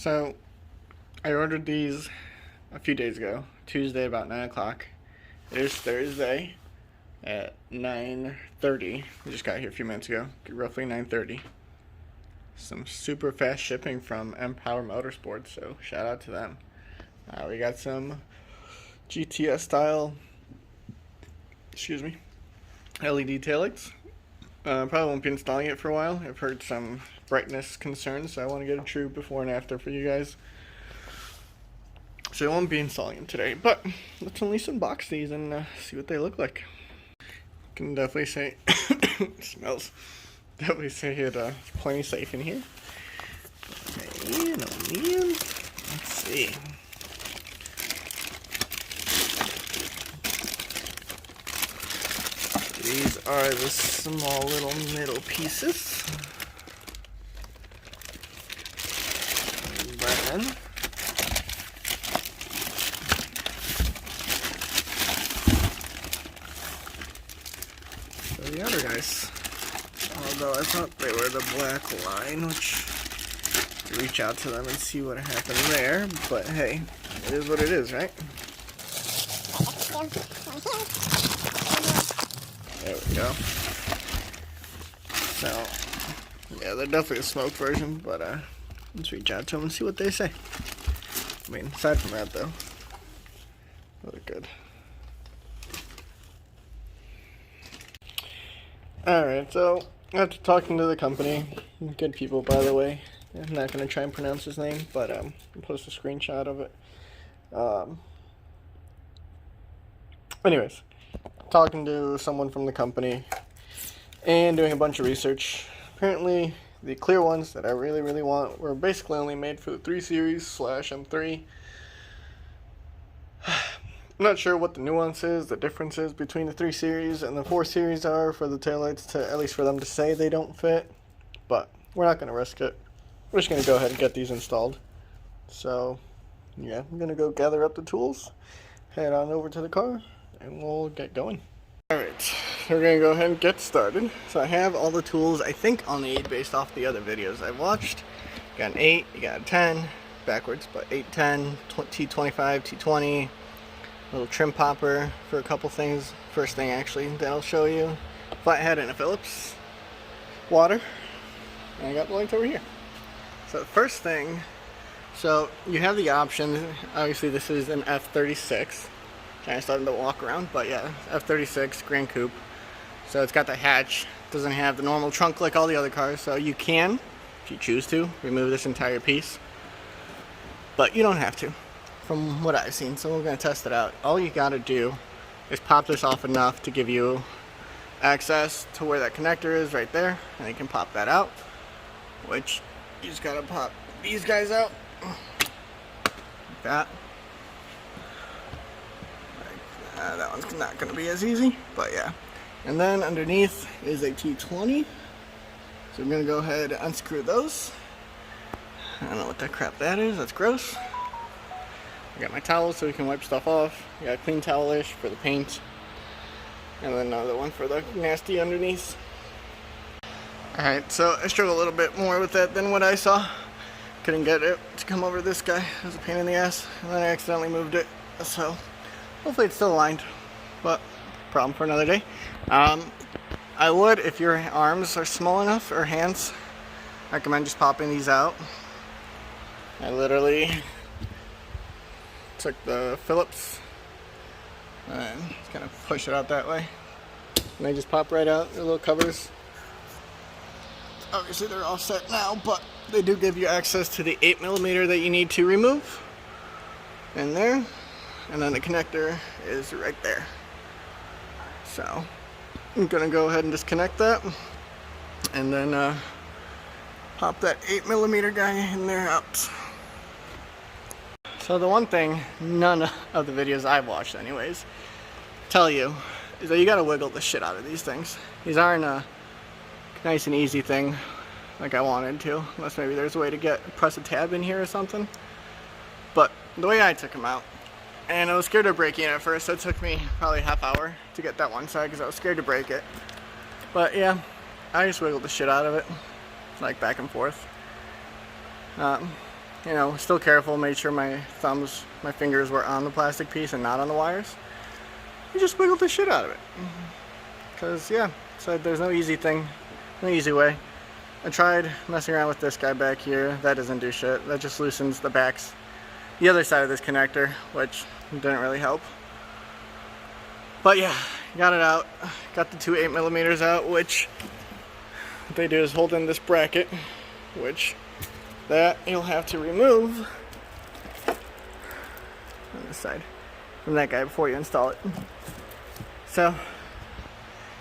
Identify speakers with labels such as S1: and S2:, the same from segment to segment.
S1: So, I ordered these a few days ago, Tuesday about 9 o'clock. It is Thursday at 9:30. We just got here a few minutes ago, roughly 9:30. Some super fast shipping from Empower Motorsports, so shout out to them. We got some GTS style, LED taillights. Probably won't be installing it for a while. I've heard some brightness concerns, so I want to get a true before and after for you guys. So I won't be installing them today, but let's at least unbox these and see what they look like. Can definitely say it smells. Definitely say it's plenty safe in here. Okay, no man. Let's see. These are the small little middle pieces. And then the other guys. Although I thought they were the Blackline, which reach out to them and see what happened there. But hey, it is what it is, right? There we go. So, yeah, they're definitely a smoke version, but let's reach out to them and see what they say. I mean, aside from that, though, they look good. Alright, so after talking to the company, good people, by the way. I'm not going to try and pronounce his name, but I'll post a screenshot of it. Anyways, talking to someone from the company and doing a bunch of research. Apparently, the clear ones that I really want were basically only made for the 3 Series / M3. I'm not sure what the nuance is, the differences between the 3 Series and the 4 Series are for the taillights, to at least for them to say they don't fit, but we're not going to risk it. We're just going to go ahead and get these installed. So, yeah, I'm going to go gather up the tools, head on over to the car, and we'll get going. Alright, so we're going to go ahead and get started. So I have all the tools I think I'll need based off the other videos I've watched. You got an 8, you got a 10, backwards, but 8, 10, T25, T20, little trim popper for a couple things. First thing actually that I'll show you, flathead and a Phillips, water, and I got the lights over here. So the first thing, so you have the option, obviously this is an F36, kind of starting to walk around, but yeah, F36 Gran Coupe. So it's got the hatch, doesn't have the normal trunk like all the other cars, so you can, if you choose to, remove this entire piece, but you don't have to, from what I've seen. So we're going to test it out. All you got to do is pop this off enough to give you access to where that connector is right there, and you can pop that out, which you just got to pop these guys out like that. That one's not going to be as easy, but yeah. And then underneath is a T20, so we're going to go ahead and unscrew those. I don't know what that crap that is, that's gross. I got my towel so we can wipe stuff off. I got a clean towelish for the paint, and then another one for the nasty underneath. Alright, so I struggled a little bit more with that than what I saw. Couldn't get it to come over this guy. It was a pain in the ass, and then I accidentally moved it, so hopefully it's still aligned, but problem for another day. I would, if your arms are small enough, or hands, recommend just popping these out. I literally took the Phillips and just kind of push it out that way, and they just pop right out. Their little covers, obviously they're all set now, but they do give you access to the 8mm that you need to remove in there, and then the connector is right there. So I'm gonna go ahead and disconnect that, and then pop that 8mm guy in there out. So the one thing none of the videos I've watched anyways tell you is that you gotta wiggle the shit out of these things. These aren't a nice and easy thing like I wanted to, unless maybe there's a way to press a tab in here or something. But the way I took them out, and I was scared of breaking it at first, so it took me probably a half hour to get that one side because I was scared to break it. But yeah, I just wiggled the shit out of it, like back and forth. you know, still careful, made sure my fingers were on the plastic piece and not on the wires. You just wiggled the shit out of it. Because, yeah, so there's no easy thing, no easy way. I tried messing around with this guy back here. That doesn't do shit. That just loosens the backs, the other side of this connector, which didn't really help. But yeah, got it out. Got the two 8mm out, which what they do is hold in this bracket, which that you'll have to remove on this side from that guy before you install it. So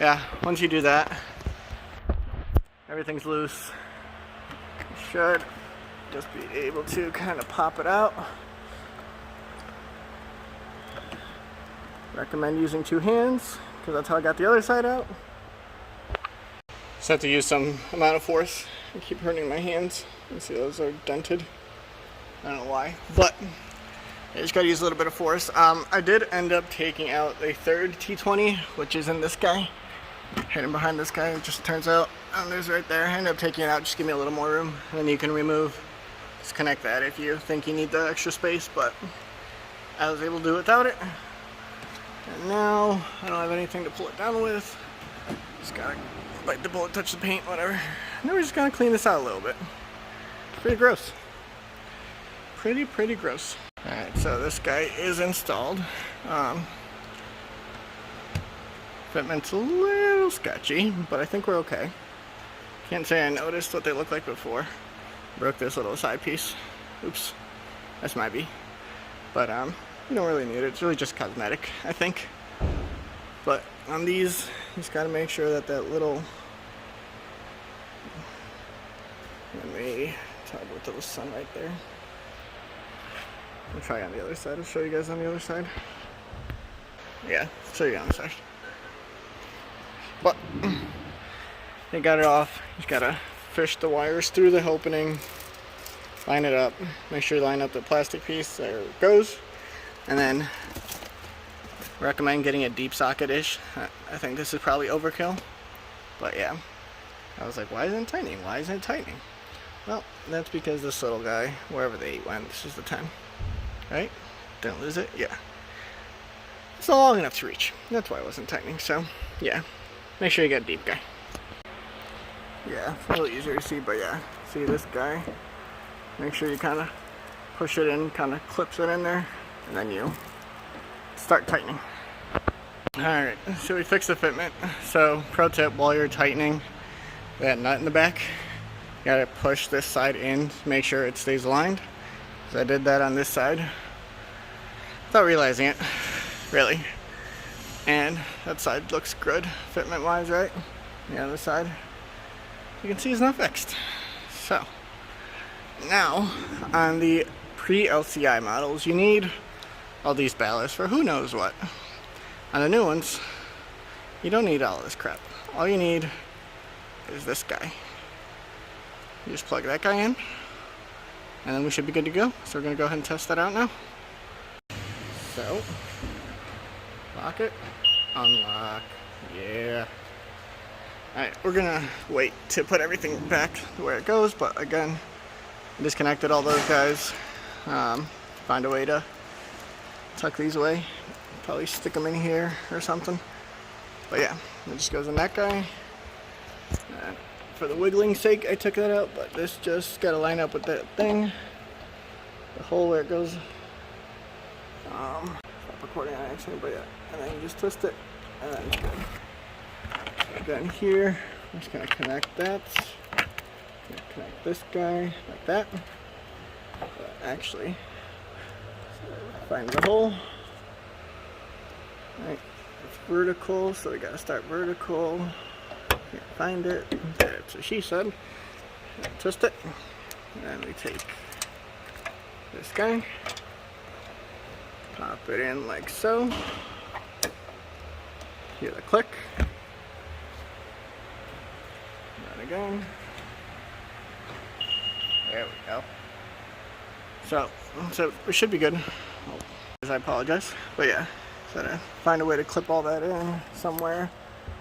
S1: yeah, once you do that, everything's loose. You should just be able to kind of pop it out. Recommend using two hands, because that's how I got the other side out. Just have to use some amount of force. I keep hurting my hands. You see those are dented. I don't know why, but I just gotta use a little bit of force. I did end up taking out a third T20, which is in this guy, hidden behind this guy. It just turns out, there's right there. I ended up taking it out, just give me a little more room, and then you can remove, disconnect that if you think you need the extra space, but I was able to do it without it. And now I don't have anything to pull it down with. Just gotta bite the bullet, touch the paint, whatever. Now we're just gonna clean this out a little bit. Pretty gross. Pretty gross. Alright, so this guy is installed. Fitment's a little sketchy, but I think we're okay. Can't say I noticed what they looked like before. Broke this little side piece. Oops. That's my B. But you don't really need it. It's really just cosmetic, I think. But on these, you just gotta make sure that that little, let me toggle to the sun right there. I'll try on the other side. I'll show you guys on the other side. Yeah, I'll show you on the side. But they got it off. You just gotta fish the wires through the opening, line it up, make sure you line up the plastic piece. There it goes. And then recommend getting a deep socket-ish. I think this is probably overkill, but yeah. I was like, why isn't it tightening? Why isn't it tightening? Well, that's because this little guy, wherever the 8 went, this is the 10. Right? Didn't lose it? Yeah. It's not long enough to reach. That's why it wasn't tightening. So, yeah. Make sure you get a deep guy. Yeah, it's a little easier to see, but yeah. See this guy? Make sure you kind of push it in, kind of clips it in there, and then you start tightening. Alright, so we fixed the fitment. So, pro tip, while you're tightening that nut in the back, you gotta push this side in to make sure it stays aligned. So I did that on this side without realizing it, really. And that side looks good, fitment wise, right? The other side, you can see it's not fixed. So, now, on the pre-LCI models, you need all these ballasts for who knows what. On the new ones, you don't need all this crap. All you need is this guy. You just plug that guy in, and then we should be good to go. So we're gonna go ahead and test that out now. So, lock it, unlock, yeah. Alright, we're gonna wait to put everything back to where it goes, but again, I disconnected all those guys. Find a way to tuck these away. Probably stick them in here or something. But yeah, it just goes in that guy. For the wiggling sake, I took that out, but this just gotta line up with that thing. The hole where it goes. Stop recording on accident, but yeah. And then you just twist it, and then it's good. So again here, I'm just gonna connect that. Connect this guy like that. But actually, find the hole. Right, it's vertical, so we gotta start vertical. Can't find it. That's what she said. Twist it. And then we take this guy, pop it in like so. Hear the click. Run again. There we go. So we should be good. I apologize, but yeah. So to find a way to clip all that in somewhere.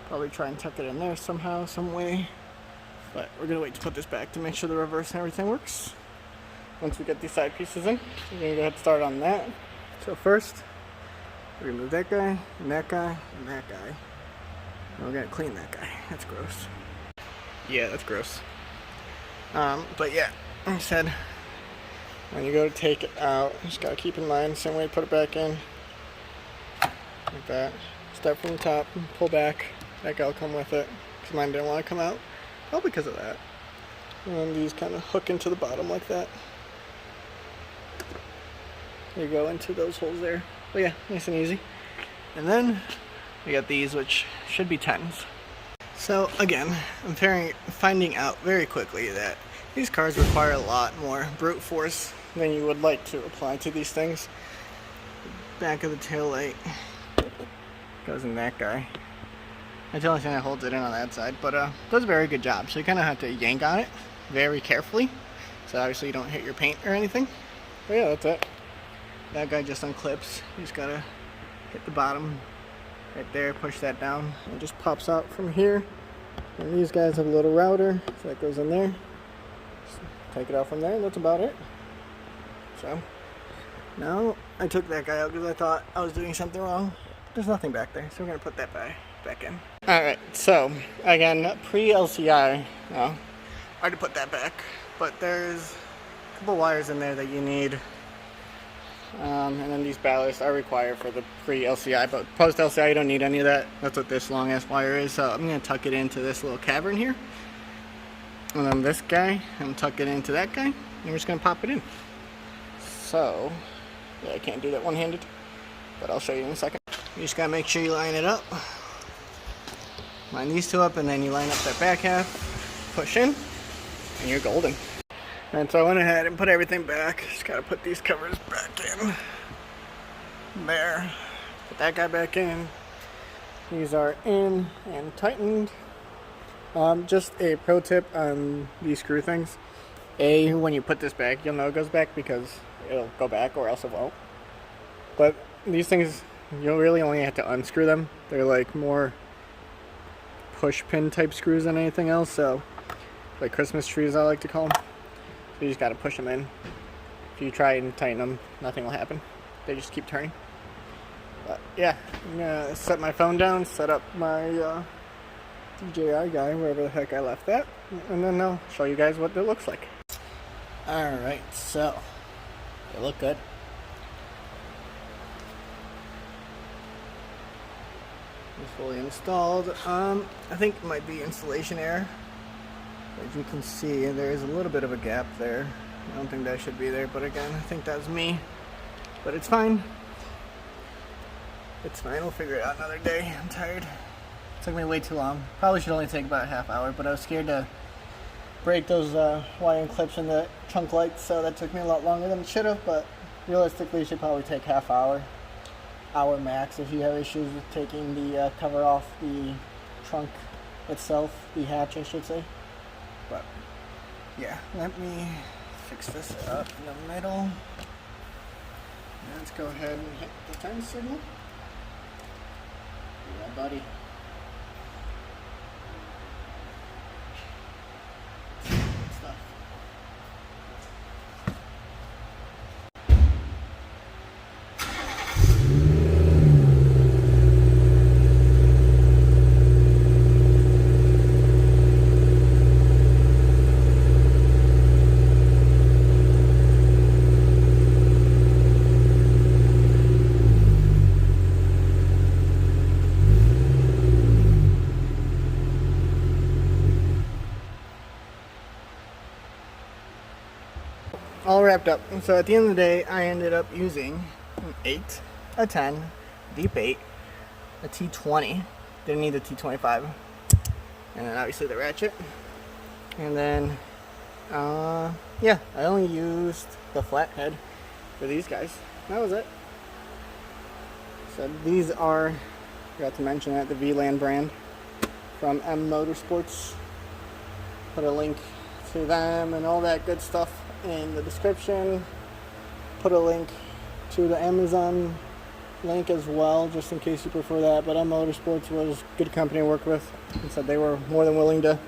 S1: Probably try and tuck it in there somehow, some way. But we're gonna wait to put this back to make sure the reverse and everything works. once we get these side pieces in. We're going to go ahead and start on that. So first, remove that guy, and that guy, and that guy. And we're going to clean that guy. That's gross. Yeah, that's gross. But yeah, like I said, when you go to take it out, you just got to keep in mind the same way you put it back in. Like that. Start from the top, pull back. That guy will come with it, because mine didn't want to come out. Probably because of that. And then these kind of hook into the bottom like that. They go into those holes there. But yeah, nice and easy. And then we got these, which should be 10s. So again, I'm finding out very quickly that these cars require a lot more brute force than you would like to apply to these things. Back of the tail light goes in that guy. That's the only thing that holds it in on that side, but does a very good job. So you kind of have to yank on it very carefully, so obviously you don't hit your paint or anything. But yeah, that's it. That guy just unclips. You just gotta hit the bottom right there, push that down, and it just pops out from here. And these guys have a little router, so that goes in there. Just take it out from there, and that's about it. So now I took that guy out because I thought I was doing something wrong. There's nothing back there, so we're gonna put that back in. Alright, so again, pre-LCI, I already put that back, but there's a couple wires in there that you need, and then these ballasts are required for the pre-LCI, but post-LCI you don't need any of that. That's what this long ass wire is, so I'm gonna tuck it into this little cavern here, and then this guy, I'm gonna tuck it into that guy, and we're just gonna pop it in. So, yeah, I can't do that one-handed, but I'll show you in a second. You just gotta make sure you line it up. Line these two up, and then you line up that back half, push in, and you're golden. And so I went ahead and put everything back. Just gotta put these covers back in. There. Put that guy back in. These are in and tightened. Just a pro tip on these screw things. When you put this back, you'll know it goes back because it'll go back or else it won't. But these things, you'll really only have to unscrew them. They're like more push pin type screws than anything else, so like Christmas trees I like to call them. So you just gotta push them in. If you try and tighten them, nothing will happen. They just keep turning. But yeah, I'm gonna set my phone down, set up my DJI guy wherever the heck I left that, and then I'll show you guys what it looks like. Alright, so they look good. It's fully installed. I think it might be installation error. As you can see, there is a little bit of a gap there. I don't think that should be there, but again, I think that's me. But it's fine. It's fine, we'll figure it out another day. I'm tired. It took me way too long. Probably should only take about a half hour, but I was scared to break those wiring clips in the trunk lights, so that took me a lot longer than it should have, but realistically it should probably take half hour max if you have issues with taking the cover off the trunk itself, the hatch I should say. But yeah, let me fix this up in the middle. Let's go ahead and hit the turn signal. Yeah, buddy. Good stuff. All wrapped up. So at the end of the day, I ended up using an 8, a 10, deep 8, a T20, didn't need the T25, and then obviously the Ratchet. And then, yeah, I only used the flathead for these guys. That was it. So these are, forgot to mention that, the VLAN brand from M Motorsports. Put a link to them and all that good stuff in the description. Put a link to the Amazon link as well, just in case you prefer that. But M Motorsports was a good company to work with, and said they were more than willing to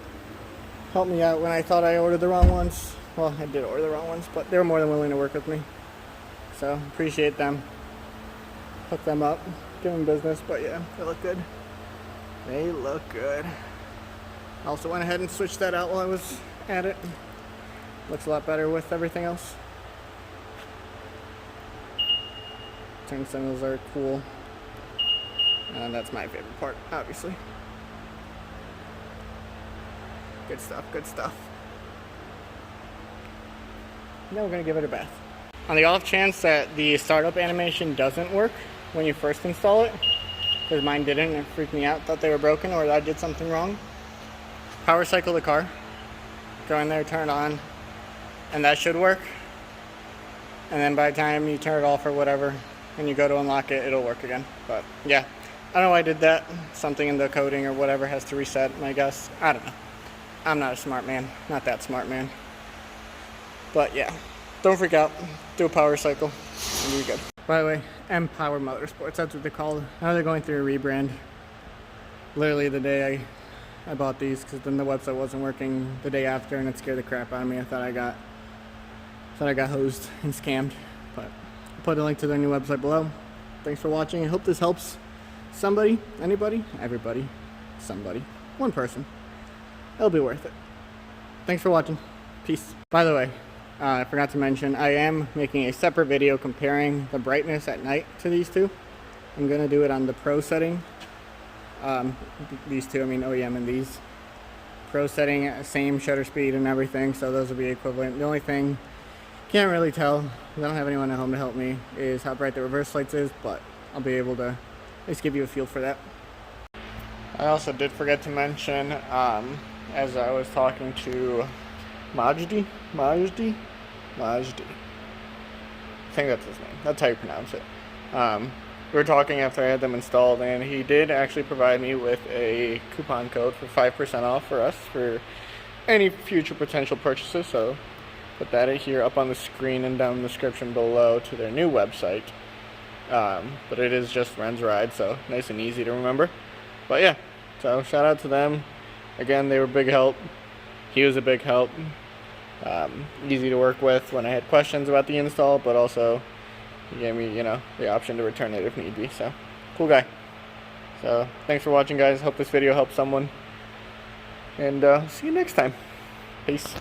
S1: help me out when I thought I ordered the wrong ones. Well, I did order the wrong ones, but they were more than willing to work with me. So, appreciate them. Hook them up, give them business, but yeah, they look good. They look good. I also went ahead and switched that out while I was at it. Looks a lot better with everything else. Turn signals are cool. And that's my favorite part, obviously. Good stuff, good stuff. Now we're gonna give it a bath. On the off chance that the startup animation doesn't work when you first install it, because mine didn't and it freaked me out, thought they were broken or that I did something wrong, power cycle the car, go in there, turn it on, and that should work. And then by the time you turn it off or whatever, and you go to unlock it, it'll work again. But yeah, I don't know why I did that. Something in the coding or whatever has to reset, I guess. I don't know. I'm not a smart man. Not that smart man. But yeah, don't freak out. Do a power cycle and you're good. By the way, M-Power Motorsports, that's what they're called. Now they're going through a rebrand. Literally the day I bought these, because then the website wasn't working the day after and it scared the crap out of me. I thought I got hosed and scammed. But I'll put a link to their new website below. Thanks for watching. I hope this helps somebody, anybody, everybody, somebody, one person. It'll be worth it. Thanks for watching. Peace. By the way, I forgot to mention, I am making a separate video comparing the brightness at night to these two. I'm going to do it on the Pro setting. These two, I mean OEM and these. Pro setting, same shutter speed and everything, so those will be equivalent. The only thing, can't really tell, I don't have anyone at home to help me, is how bright the reverse lights is, but I'll be able to at least give you a feel for that. I also did forget to mention, as I was talking to Majdi, I think that's his name, that's how you pronounce it. We were talking after I had them installed, and he did actually provide me with a coupon code for 5% off for us for any future potential purchases, so put that here up on the screen and down in the description below to their new website. But it is just RenzRidez, so nice and easy to remember. But yeah, so shout out to them. Again, they were a big help. He was a big help. Easy to work with when I had questions about the install, but also he gave me, the option to return it if need be. So, cool guy. So, thanks for watching, guys. Hope this video helps someone. And see you next time. Peace.